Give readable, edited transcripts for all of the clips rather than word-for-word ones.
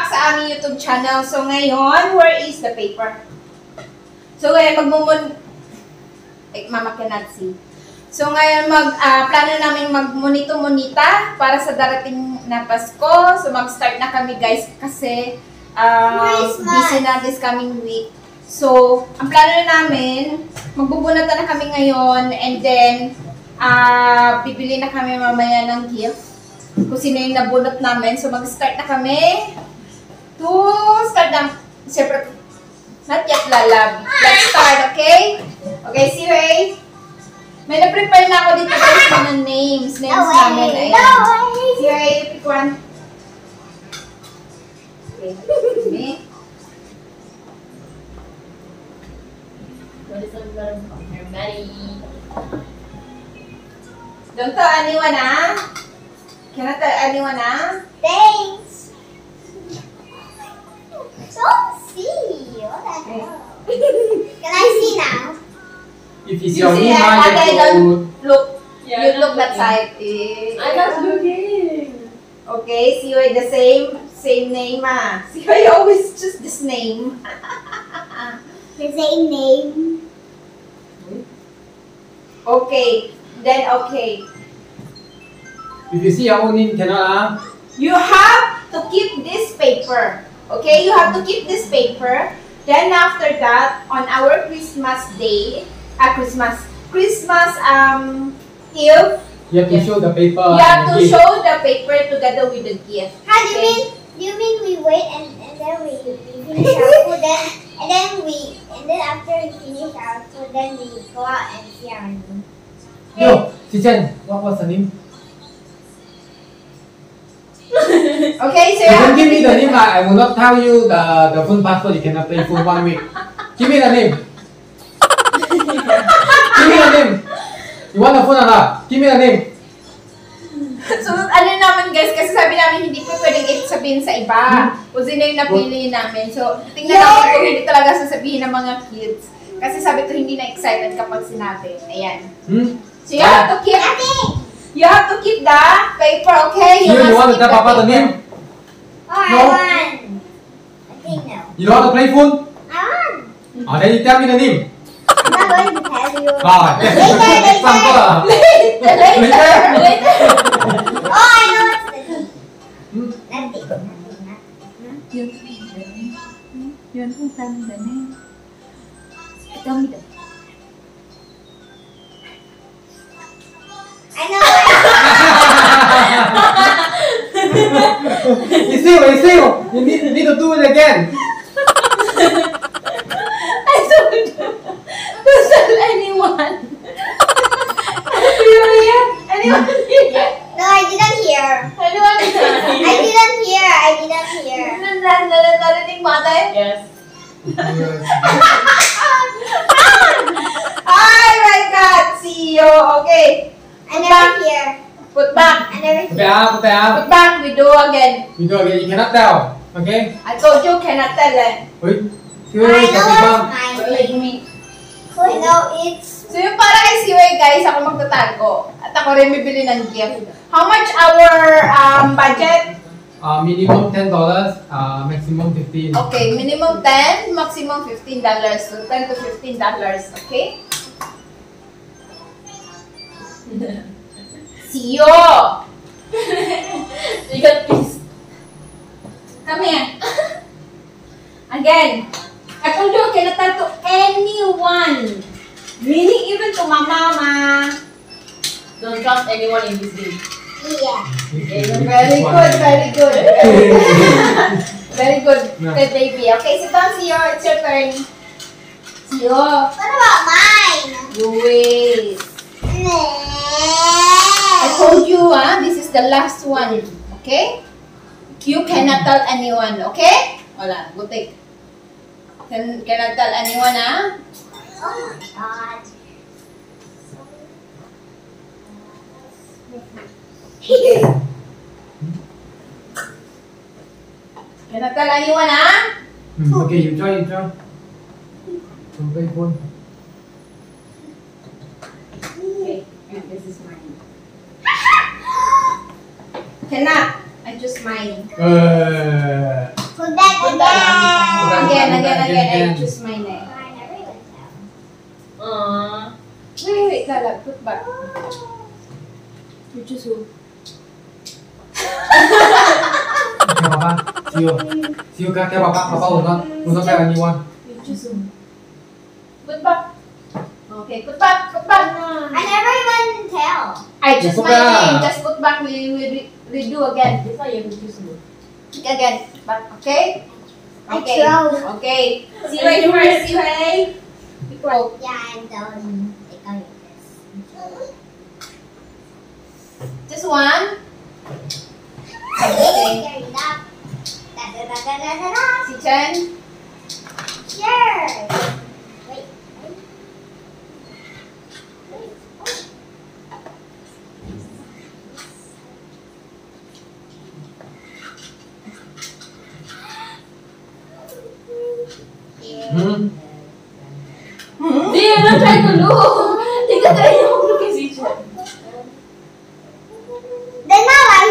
back sa aming YouTube channel. So ngayon, where is the paper? So ngayon, Mama cannot see. So ngayon, plano namin magmonito-monita para sa darating na Pasko. So mag-start na kami guys kasi busy na this coming week. So, ang plano namin, magbubunatan na kami ngayon and then bibili na kami mamaya ng gift. Kung sino yung nabunot namin. So, mag-start na kami to start na, siyempre, not yet lalab. Let's start, okay? Okay, see Ray? May na-prepare na ako dito guys mga names namin. Ayan. See Ray, pick one. Okay, me. What is the word? You're Maddie. Don't tell anyone, Cannot tell anyone, Thanks. Don't see. What the hell? Can I see now? If it's You your see, name, okay, you don't look. Yeah, You look that looking. side. I'm not looking. Okay, see you the same name, See how you always choose this name. The same name. Okay, then okay. If you see your own name, cannot You have to keep this paper. Okay, you have to keep this paper. Then after that, on our Christmas day, Christmas Eve, You have to show the paper. you have to and the gift. show the paper together with the gift. How do you Okay. mean? Do you mean we wait and then we finish our food and then after we finish our food then we go out and see our name? Yo, Chichen, what's the name? Okay, so You you have don't to give me keep the name. I will not tell you the phone password. You cannot play phone 1 week. Give me the name. Give me the name. You want the phone or not? Give me the name. So, ano naman guys, kasi sabi namin hindi pa pwedeng sabihin sa iba. Kung sino yung napili namin. So, tingnan namin kung hindi talaga sasabihin ng mga kids. Kasi sabi ko hindi na excited kapag sinabi. Ayan. So, you have to keep the paper, okay? You must want to keep tell Papa the paper. name? Oh, No. I won. I think no. You don't want to play phone? I won. Then you tell me the name. I'm not going to tell you. Later. Oh, I know what's the name. Nothing. Yun ang tanda na yun. Ito ang ito. I know what. It's you. You need to do it again. I told you. Don't tell anyone. Anyone here? No, I didn't hear. Anyone here? I didn't hear. Narinig mo ate? Yes. Oh my God! See you. Okay. I never hear. Put back. I never Put hear. out. Put back. We do again. You do again. You cannot tell. Okay? I told you cannot tell eh. Wait. I know what's mine. Like me. I know it's. So yung para kay Siway guys, ako magtatago. At ako rin bibili ng gift. How much our budget? Minimum $10. Maximum 15. Okay, minimum 10, maximum $15. So $10 to $15, okay? See you! You got pissed. Come here. Again. I told you I cannot tell to anyone. Meaning even to my mama. Don't trust anyone in this game. Yeah. Very good, very good. Very good, good baby. Okay, sit down, see you. It's your turn. See you. What about mine? You wait. I told you, this is the last one. Okay? You cannot tell anyone, okay? Wala, butik. Cannot tell anyone, Oh my God. Cannot tell anyone, Okay, you try. Don't play phone. Okay, this is mine. Cannot. I just mine. Put Again. I choose my name. I never even tell. Wait, Lala, put back. You choose who? Theo Papa. Theo theo Papa. Papa will not tell anyone. You choose who? Put back. Okay, put back. I never even tell. I choose Put my back. name. Just put back. We redo again. This one you have to choose one. Again. Back. Okay? I Okay. chose. Okay. See right first. See right. Equal. Yeah, I'm done. I got this. Just one. Okay. Okay. Da. Si Chen. Sure. Wait. Hmm? They are not trying to look. They can try to look at each other. Then now I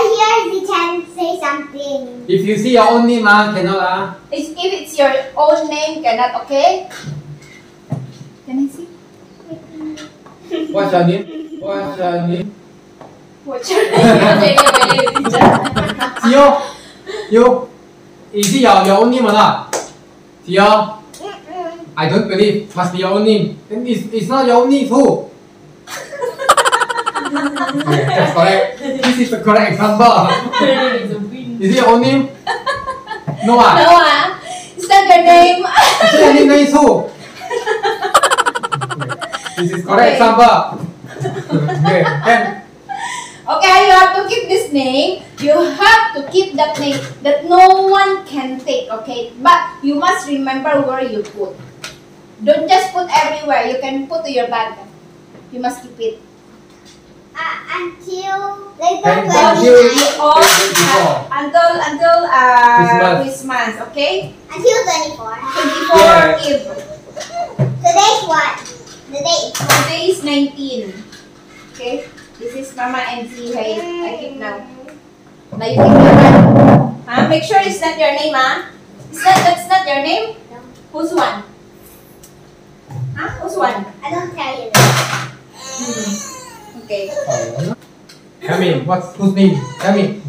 hear the Chan say something. If you see your own name, cannot. If it's your own name, cannot. Okay? Can I see? What's your name? What's your name? What's your Theo, you. Is it your own name or not? Theo, I don't believe. Must be your own name. Then it's not your own name. Who? Yeah, that's correct. This is the correct example. Her name is a win. Is it your own name? No. No, is that your name? Is it your name is who? This is correct Okay. example. Okay, then. Okay, you have to keep this name. You have to keep that name that no one can take, okay? But you must remember where you put. Don't just put everywhere. You can put to your bag. You must keep it. Until later And when until- Or Before. until Christmas. Christmas, okay? until 24. 24 Yeah. Eve. Today's what? The date. Today is 19. Okay? This is Mama and Zihei. I keep now. Now you keep your one. Make sure it's not your name, that's not your name? No. Who's one? Who's one? I don't tell you that. Okay. Tell me, whose name? Tell me.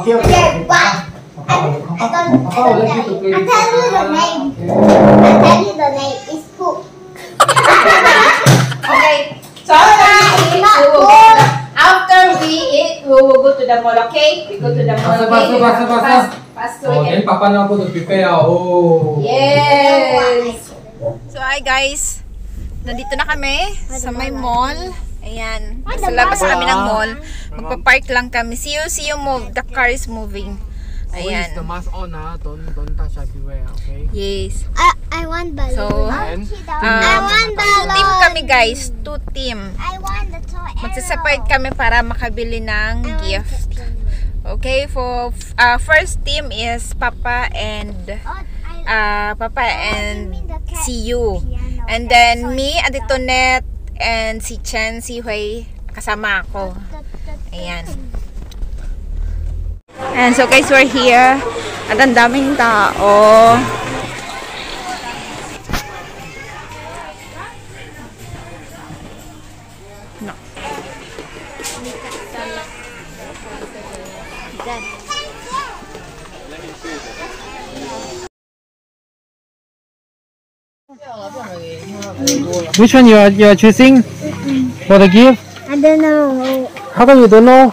Okay. Okay, but I don't Papa will let you to play. I'll tell you the name. Okay. I'll tell you the name. It's Poop. Okay. So after we eat, we will go to the mall, okay? We go to the mall, okay? Fast. Oh, then Papa now go to prepare. Oh. Yes! So hi guys, nandito na kami sa may mall. Ayan, sa labas kami ng mall. Magpa-park lang kami. See you move. The car is moving. Always the Ayan. mask on, don't touch everywhere, okay? Yes. I want balloon. So, And I want two team balloon. kami guys. 2 team. I want the toy arrow. Magsasapayad kami para makabili ng gift. Okay, for first team is Papa and si you. And then me, Aditonet, and si Chen, si Hui, kasama ako. Ayan. And so guys, we're here. At ang daming tao. No. which one you are choosing for the gift? I don't know. How come you don't know?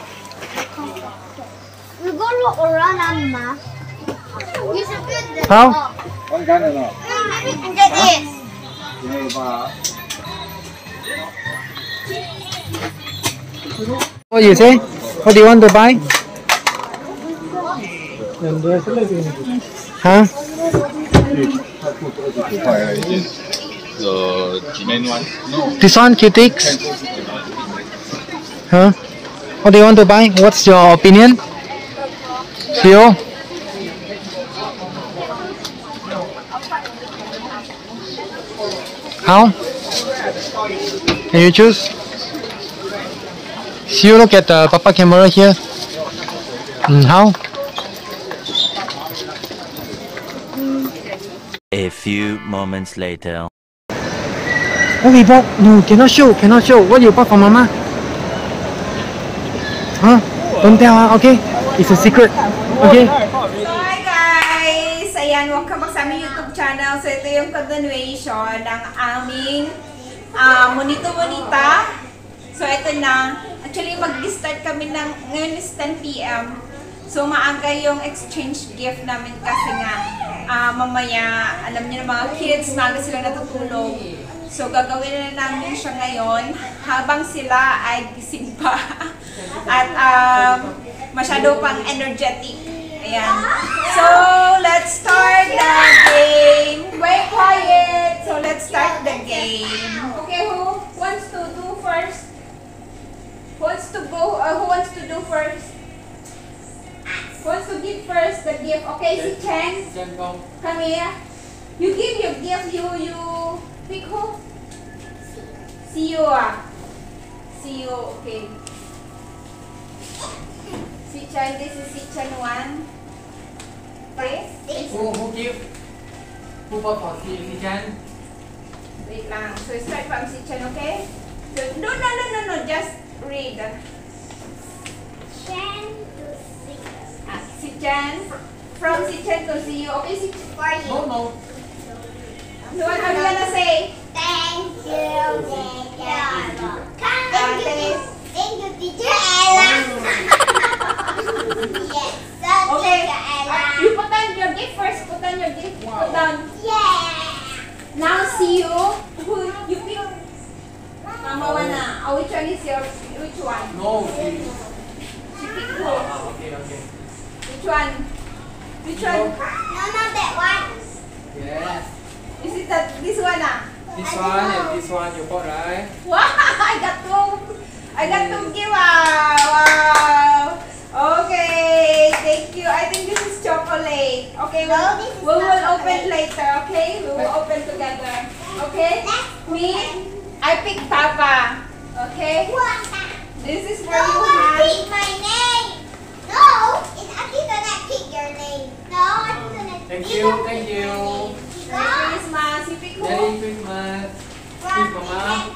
We go look around, Amma. You should get this. How? Maybe we can get this. What do you say? What do you want to buy? Huh? The cement one? No. This one, Cutix? Huh? What do you want to buy? What's your opinion? Theo? How? Can you choose? See, you look at the Papa camera here. How? A few moments later. Okay, Bob. No, cannot show. What you bought for Mama? Huh? Don't tell her, okay? It's a secret. Okay? So hi guys! Ayan, welcome back sa aming YouTube channel. So ito yung continuation ng aming Monito Monita. So ito na. Actually, mag-start kami ngayon is 10 PM. So maaga yung exchange gift namin kasi nga mamaya, alam niyo na mga kids, maaga sila natutulog. So gagawin na namin siya ngayon habang sila ay gising pa. At masyado pang energetic. Ayan. So let's start the game. Wait, quiet. So let's start the game. Okay, who wants to do first? Who wants to go? Who wants to do first? Who wants to give first the gift? Okay, si Chen. Come here. You give your gift. You pick who? See you. See you. Okay. Si Chen. This is si Chen 1. Okay. Who give? Who bought for si Jan? Wait lang. So start from si Chen, okay? So no. Just read. Chen to six. Si Chen. From si Chen to see you. Okay, si Chen. For you. No. So what are you gonna say? Thank you, teacher. Thank you, teacher Ella. Yes, so Okay. teacher Ella. You put on your gift first. Put on your gift. Put down. Yeah. Now see you. Who you pick? Mama Wana. Oh, which one is yours? Which one? No. She pick who? Okay. Which one? Which one? No, not that one. Yes. Is it this one? This one and this one you bought, right? Wow! I got two give. Wow! Okay, thank you. I think this is chocolate. Okay, No, this is we will not open chocolate. later. Okay, we will open together. Okay. Me, I pick Papa. Okay. What? This is No where you one have. pick my name. No, it's actually gonna pick your name. No, it's gonna. Thank it's you. gonna Thank pick your you. name. Merry Christmas. You pick who? Merry Christmas. From Mama.